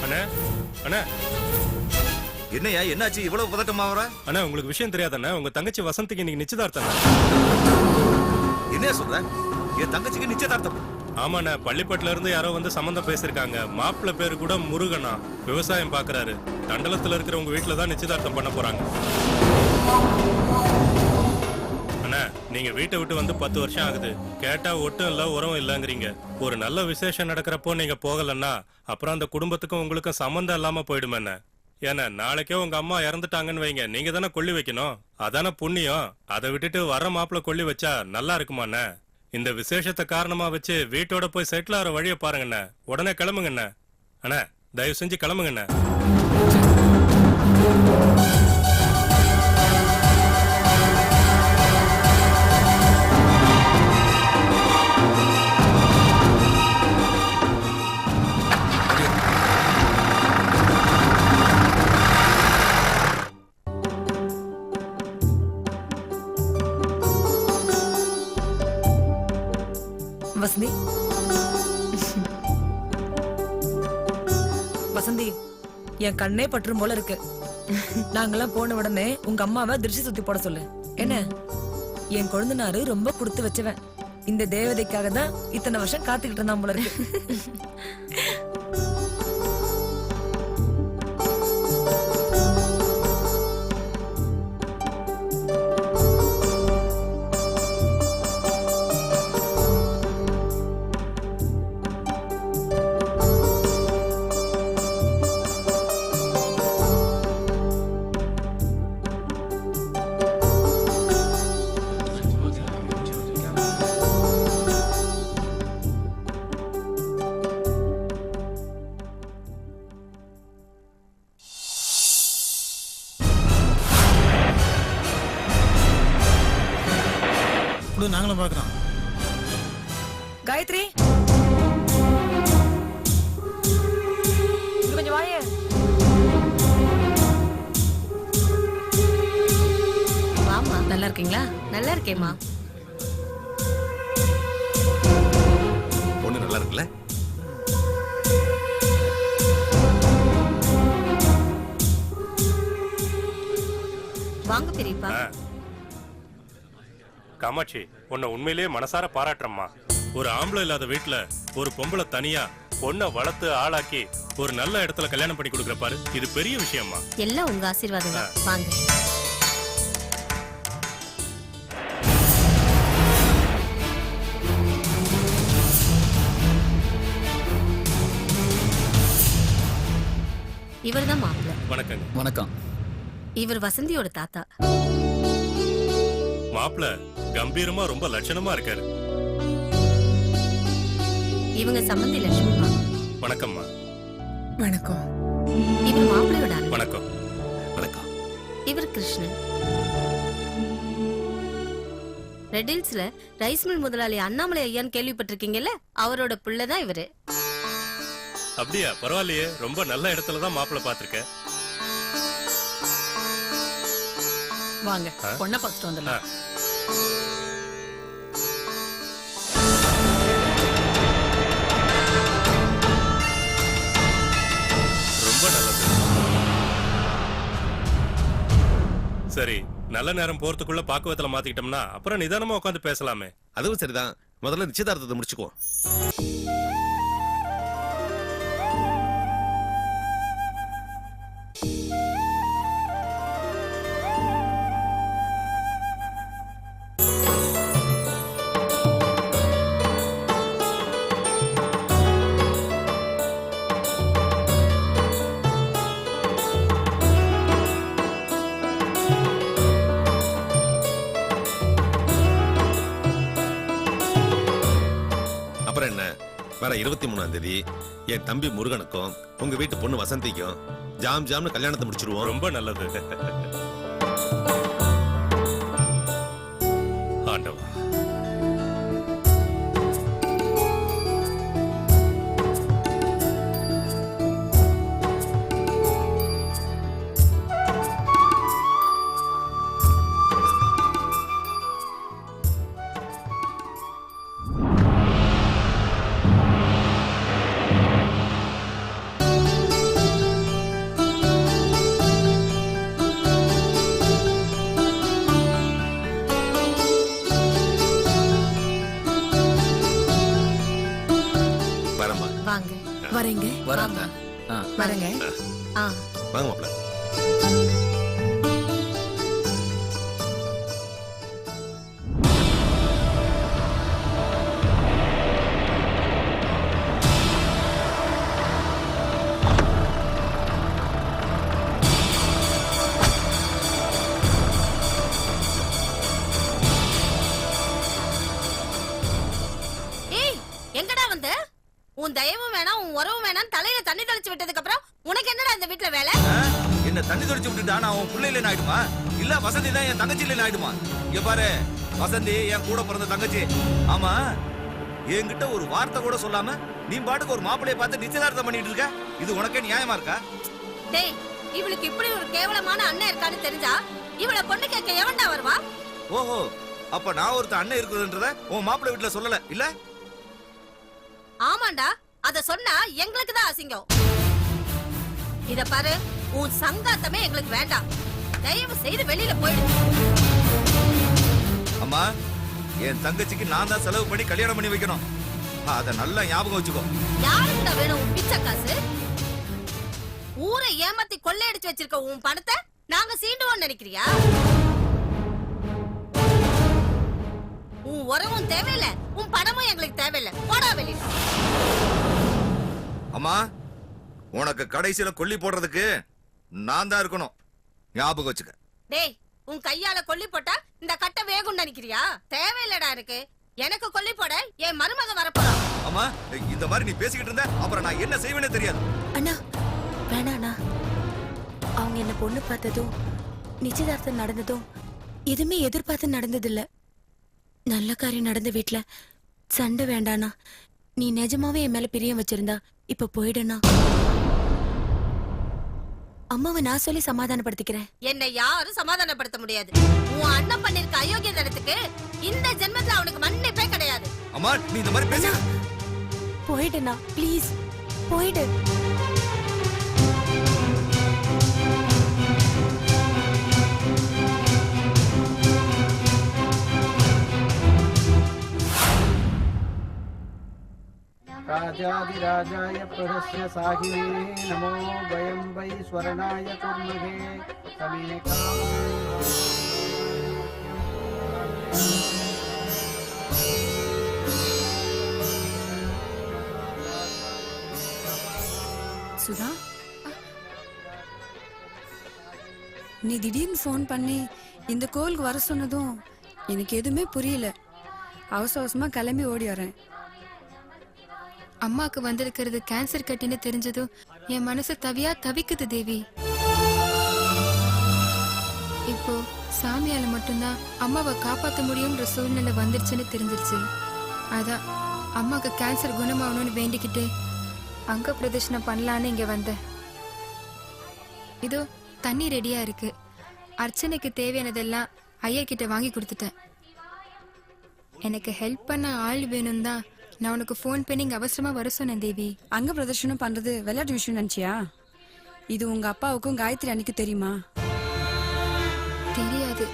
அண்ணா அண்ணா என்னையா என்னாச்சு இவ்வளவு பதட்டமா வர? அண்ணா உங்களுக்கு விஷயம் தெரியாதண்ணா, உங்க தங்கச்சி வசந்திக்கு இன்னைக்கு நிச்சயதார்த்தம். என்ன சொல்ற? என் தங்கச்சிக்கு நிச்சயதார்த்தம்? ஆமாண்ணா, பள்ளிப்பட்டுல இருந்து யாரோ வந்து சம்பந்தம் பேசிருக்காங்க. மாப்பிள்ள பேரு கூட முருகனா, விவசாயம் பாக்குறாரு. தண்டலத்துல இருக்கிற உங்க வீட்டுல தான் நிச்சயதார்த்தம் பண்ண போறாங்க. அண்ணா நீங்க வீட்டை விட்டு வந்து 10 வருஷம் ஆகுது. கேட்டா ஒட்டும் இல்ல உரம் இல்லங்கிறீங்க. ஒரு நல்ல விசேஷம் நடக்கிறப்போ நீங்க போகலன்னா அப்புறம் அந்த குடும்பத்துக்கும் உங்களுக்கும் சம்பந்தம் இல்லாம போயிடுமே. ஏன்னா நாளைக்கே உங்க அம்மா இறந்துட்டாங்கன்னு வைங்க, நீங்க தானே கொல்லி வைக்கணும். அதானே புண்ணியம். அதை விட்டுட்டு வர மாப்பிள்ள கொல்லி வச்சா நல்லா இருக்குமாண்ணே? இந்த விசேஷத்தை காரணமா வச்சு வீட்டோட போய் செட்டில் ஆகிற வழியை பாருங்கண்ணே. உடனே கிளம்புங்கண்ணே. அண்ணா தயவு செஞ்சு கிளம்புங்கண்ணே. வசந்தி, வசந்தி, என் கண்ணே பற்றும் போல இருக்கு. நாங்கெல்லாம் போன உடனே உங்க அம்மாவை திருஷ்டி சுத்தி போட சொல்லு. என்ன, என் கொழுந்தனாரு ரொம்ப கொடுத்து வச்சவன். இந்த தேவதைக்காக தான் இத்தனை வருஷம் காத்துக்கிட்டு இருந்தான் போல இருக்கு. நாங்களும் பார்க்கிறோம். காயத்ரி, கொஞ்சம் வாயே. வாமா. நல்லா இருக்கீங்களா? நல்லா இருக்கேம்மா. பொண்ணு நல்லா இருக்குல்ல? வாங்க பெரியப்பா. காமாட்சி, உன்னை உண்மையிலேயே மனசார பாராட்டுறம்மா. ஒரு ஆம்பளை இல்லாத வீட்டுல ஒரு பொம்பளை தனியா பொண்ணை வளர்த்து ஆளாக்கி ஒரு நல்ல இடத்துல கல்யாணம் பண்ணி கொடுக்குற பாரு, இது பெரிய விஷயம்மா. எல்லாம் உங்க ஆசீர்வாதம். வாங்க. இவர்தான் மாப்பிள்ள. வணக்கங்க. வணக்கம். இவர் வசந்தியோட தாத்தா. மாப்பிள்ள கம்பீரமா ரொம்ப லட்சணமா இருக்காரு. இவங்க சம்பந்தி லட்சுமிமா. வணக்கம்மா. வணக்கம். இவர் மாப்பிள்ளையோட அண்ணன். வணக்கம். வணக்கம். இவர் கிருஷ்ணன். ரெட் ஹில்ஸ்ல ரைஸ் மில் முதலாளி அண்ணாமலை ஐயான்னு கேள்விப்பட்டிருக்கீங்கல்ல, அவரோட பிள்ளைதான் இவரு. அப்படியா? பரவாயில்லையே, ரொம்ப நல்ல இடத்துலதான் மாப்பிள்ள பாத்திருக்கேன். வாங்க, பொண்ணை பார்த்துட்டு வந்துடலாம். ரொம்ப நல்லது. சரி, நல்ல நேரம் போறதுக்குள்ள பாக்குவத்துல மாத்திக்கிட்டோம்னா அப்புறம் நிதானமா உட்காந்து பேசலாமே. அதுவும் சரிதான். முதல்ல நிச்சயதார்த்தத்தை முடிச்சுக்குவோம். அப்புறம் என்ன, வர 23ஆம் தேதி என் தம்பி முருகனுக்கும் உங்க வீட்டு பொண்ணு வசந்திக்கும் ஜாம் ஜாம்னு கல்யாணத்தை முடிச்சிருவோம். ரொம்ப நல்லது. ஆண்டவா. வாங்க. வரேங்க. வரேன். ஆ வரேங்க. ஆ வாங்க மாப்பிள்ள. ஏய், எங்கடா வந்த? உன் தயவும் வேணாம், உன் உறவும் வேணாம், தலையில தண்ணி தெளிச்சு விட்டதுக்கு அப்புறம் உனக்கு என்னடா இந்த வீட்ல வேலை? என்ன தண்ணி தொடிச்சு விட்டுட்டா நான் உன் பிள்ளை இல்லைன்னு ஆயிடுமா? இல்ல வசந்தி தான் என் தங்கச்சி இல்லைன்னு ஆயிடுமா? இங்க பாரு, வசந்தி என் கூட பிறந்த தங்கச்சி. ஆமா, என்கிட்ட ஒரு வார்த்தை கூட சொல்லாம நீ பாட்டுக்கு ஒரு மாப்பிளைய பார்த்து நிச்சயதார்த்தம் பண்ணிட்டு இருக்க. இது உனக்கே நியாயமா இருக்கா? டேய், இவளுக்கு இப்படி ஒரு கேவலமான அண்ணன் இருக்கான்னு தெரிஞ்சா இவள பொண்ணு கேட்க எவன்டா வருவா? ஓஹோ, அப்ப நான் ஒருத்த அண்ணன் இருக்குதுன்றத உன் மாப்பிள்ளை வீட்டுல சொல்லல இல்ல? ஆமாண்டா, அத சொன்னா எங்களுக்கு தான் அசிங்கம். இத பாரு, உன் சங்காத்தமே எங்களுக்கு வேண்டாம். தயவு செய்து வெளியில போயிடு. அம்மா, என் தங்கச்சிக்கு நான் தான் செலவு பண்ணி கல்யாணம் பண்ணி வைக்கணும். அத நல்லா ஞாபகம் வச்சுக்கோ. யாருக்குடா வேணும் உன் பிச்சை காசு? ஊரை ஏமாத்தி கொள்ளையடிச்சு வச்சிருக்க உன் பணத்தை நாங்க சீண்டுவோம் நினைக்கிறியா? உன் உறவும் தேவையில்ல, உன் பணமும் எங்களுக்கு தேவையில்ல. போடா வெளியில. அம்மா, உனக்கு கடைசியில கொல்லி போடுறதுக்கு நான் தான் இருக்கணும். ஞாபகம் வச்சுக்க. டேய், உன் கையால கொல்லி போட்டா இந்த கட்டை வேகும் நினைக்கிறியா? தேவையில்லடா எனக்கு. எனக்கு கொல்லி போட என் மருமக வரப்போறான். அம்மா, இந்த மாதிரி நீ பேசிக்கிட்டு இருந்த அப்புறம் நான் என்ன செய்வேனே தெரியாது. அண்ணா வேணாண்ணா. அவங்க என்ன பொண்ணு பார்த்ததும் நிச்சயதார்த்தம் நடந்ததும் எதுவுமே எதிர்பார்த்து நடந்ததில்ல. நல்ல காரியம் நடந்த வீட்ல சண்டை வேண்டாண்ணா. நீ நிஜமாவே என் மேல பிரியம் வச்சிருந்தா இப்ப போயிடுண்ணா. அம்மாவை நான் சொல்லி சமாதானப்படுத்திக்கிறேன். என்னை யாரும் சமாதானப்படுத்த முடியாது. உன் அண்ணன் பண்ணிருக்க அயோக்கியத்தனத்துக்கு இந்த ஜென்மத்துல அவனுக்கு மன்னிப்பே கிடையாது. அம்மா, நீ இந்த மாதிரி பேச. போயிடுண்ணா, ப்ளீஸ் போயிடு. राजाधिराजाय प्रहस्य साहिने नमो वयं वै स्वर्णाय कुर्महे समे சுதா, நீ திடீர்னு ஃபோன் பண்ணி இந்த கோயிலுக்கு வர சொன்னதும் எனக்கு எதுவுமே புரியல. அவசர அவசரமா கிளம்பி ஓடி வரேன். அம்மாக்கு வந்திருக்கிறது கேன்சர் கட்டின்னு தெரிஞ்சதும் என் மனசு தவிக்குது தேவி. இப்போ சாமியால மட்டும்தான் அம்மாவை காப்பாற்ற முடியும்ன்ற சூழ்நிலை வந்துருச்சுன்னு தெரிஞ்சிருச்சு. அதான் அம்மாக்கு கேன்சர் குணமாகணும்னு வேண்டிக்கிட்டு அங்க பிரதர்ஷனம் பண்ணலான்னு இங்க வந்தேன். இதோ தண்ணி ரெடியா இருக்கு. அர்ச்சனைக்கு தேவையானதெல்லாம் ஐயா கிட்ட வாங்கி கொடுத்துட்டேன். எனக்கு ஹெல்ப் பண்ண ஆள் வேணும் தான் நான் உனக்கு ஃபோன் பண்ணி இங்க அவசரமா வர சொன்னேன் தேவி. அங்க பிரதர்ஷனம் பண்றது விளையாட்டு விஷயம் நினைச்சியா? இது உங்க அப்பாவுக்கும் காயத்ரி அன்னைக்கு தெரியுமா? தெரியாது,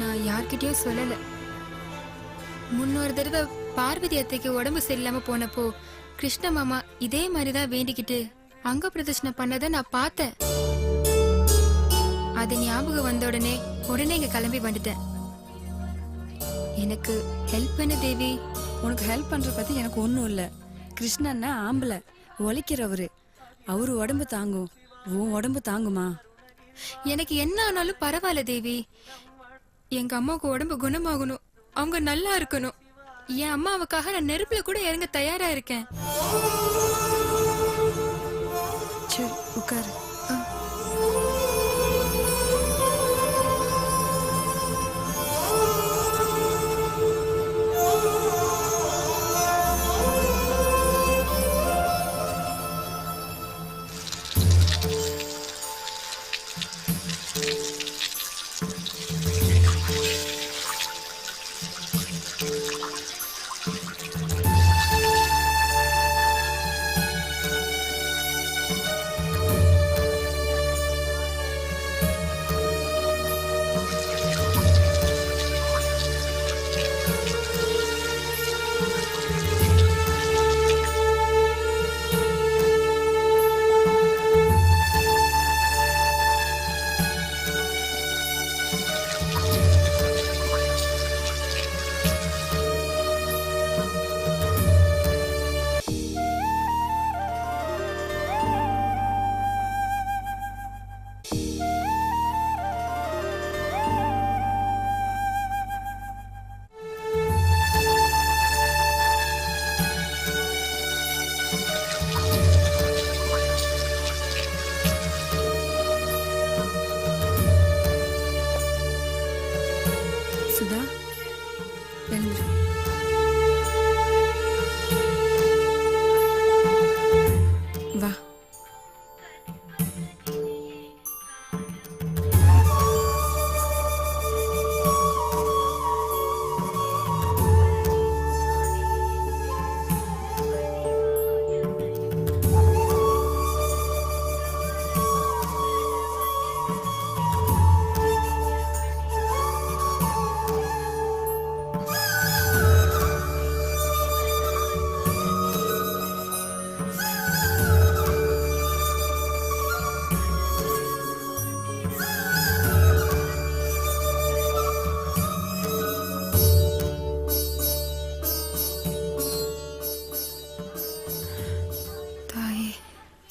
நான் யார்கிட்டயும் சொல்லல. முன்னொரு தடவை பார்வதி அத்தைக்கு உடம்பு சரியில்லாம போனப்போ கிருஷ்ண மாமா இதே மாதிரிதான் வேண்டிக்கிட்டு அங்க பிரதர்ஷனம் பண்ணதை நான் பார்த்தேன். அது ஞாபகம் வந்த உடனே இங்க கிளம்பி வந்துட்டேன். எனக்கு ஹெல்ப் பண்ண தேவி. உனக்கு ஹெல்ப் பண்ற பத்தி எனக்கு ஒண்ணும் இல்ல. கிருஷ்ணன் ஆம்பளை, உழைக்கிறவரு. அவரு உடம்பு தாங்கும், உன் உடம்பு தாங்குமா? எனக்கு என்ன ஆனாலும் பரவாயில்ல தேவி. எங்க அம்மாவுக்கு உடம்பு குணமாகணும், அவங்க நல்லா இருக்கணும். என் அம்மாவுக்காக நான் நெருப்புல கூட இறங்க தயாரா இருக்கேன். சரி, உட்காரு.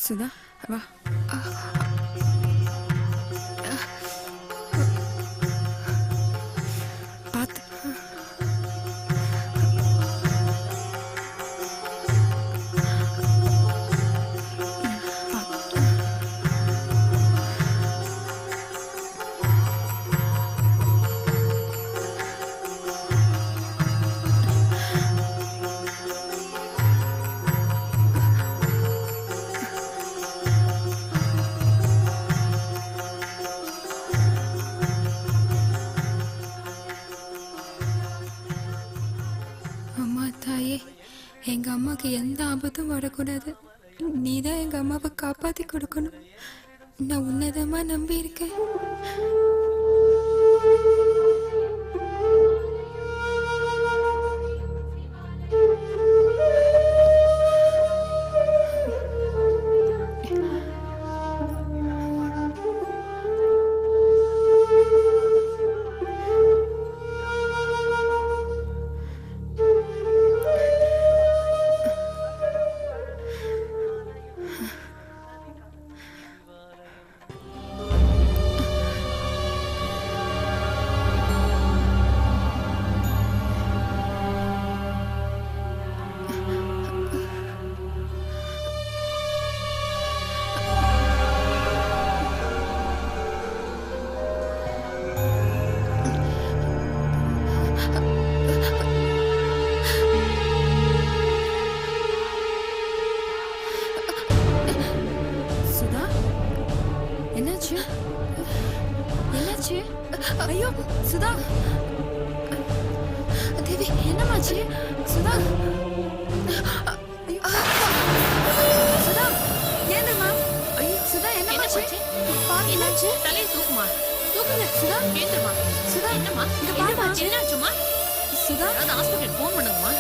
சுதா வா. பார்த்து. அம்மா தாயே, எங்க அம்மாக்கு எந்த ஆபத்தும் வரக்கூடாது. நீதான் எங்க அம்மாவை காப்பாத்தி கொடுக்கணும். நான் உன்னதமா நம்பி இருக்கேன். சுதா என்னாச்சு? என்னாச்சு? ஐயோ சுதா, தேவி என்னமாச்சு? சுதா, ஐயோ. சுதா ஏந்தம்மா. ஐயோ சுதா என்னமாச்சு? பாரு என்னாச்சு? தலையை தூக்குமா, தூக்குங்க சுதா. கேந்துருமா. சுதா என்னம்மா இங்க பாருமா. என்னாச்சுமா? Sudha hospital phone பண்ணுங்கம்மா.